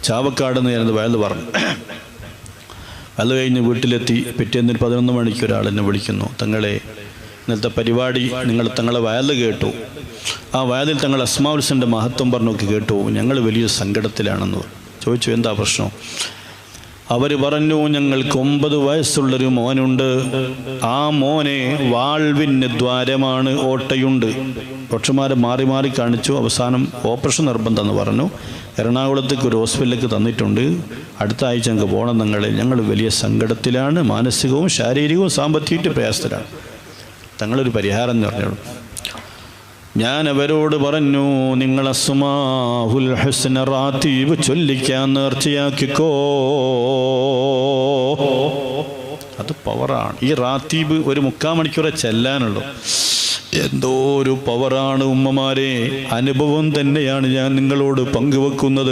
ചാവക്കാട് നിന്ന് ഞാനത് വയൽ പറഞ്ഞു. അത് കഴിഞ്ഞ് വീട്ടിലെത്തി. പിറ്റേന്ന് 11 മണിക്ക് ഒരാളെന്നെ വിളിക്കുന്നു, തങ്ങളെ ഇന്നത്തെ പരിപാടി തങ്ങളെ വയൽ കേട്ടു, ആ വയലിൽ തങ്ങൾ അസ്മാഉൽ ഹുസ്നയുടെ മഹത്വം പറഞ്ഞൊക്കെ കേട്ടു, ഞങ്ങൾ വലിയ സങ്കടത്തിലാണെന്ന് ചോദിച്ചു. എന്താ പ്രശ്നം? അവർ പറഞ്ഞു, ഞങ്ങൾക്ക് 9 വയസ്സുള്ളൊരു മോനുണ്ട്, ആ മോനെ വാൾവിന് ദ്വാരമാണ്, ഓട്ടയുണ്ട്. ഡോക്ടർമാരെ മാറി മാറി കാണിച്ചു. അവസാനം ഓപ്പറേഷൻ നിർബന്ധമെന്ന് പറഞ്ഞു. എറണാകുളത്തേക്ക് ഒരു ഹോസ്പിറ്റലിലേക്ക് തന്നിട്ടുണ്ട്. അടുത്ത ആഴ്ച ഞങ്ങൾക്ക് പോകണം. ഞങ്ങൾ വലിയ സങ്കടത്തിലാണ്, മാനസികവും ശാരീരികവും സാമ്പത്തികവും പ്രയാസത്തിലാണ്. തങ്ങളൊരു പരിഹാരം എന്ന് പറഞ്ഞു. ഞാൻ അവരോട് പറഞ്ഞു, നിങ്ങൾ അസ്മാഉൽ ഹുസ്ന റാത്തീബ് ചൊല്ലിക്കാൻ നേർച്ചയാക്കിക്കോ. അത് പവറാണ്. ഈ റാത്തീബ് ഒരു 3/4 മണിക്കൂറെ ചെല്ലാനുള്ളൂ. എന്തോ ഒരു പവറാണ് ഉമ്മമാരെ. അനുഭവം തന്നെയാണ് ഞാൻ നിങ്ങളോട് പങ്കുവെക്കുന്നത്.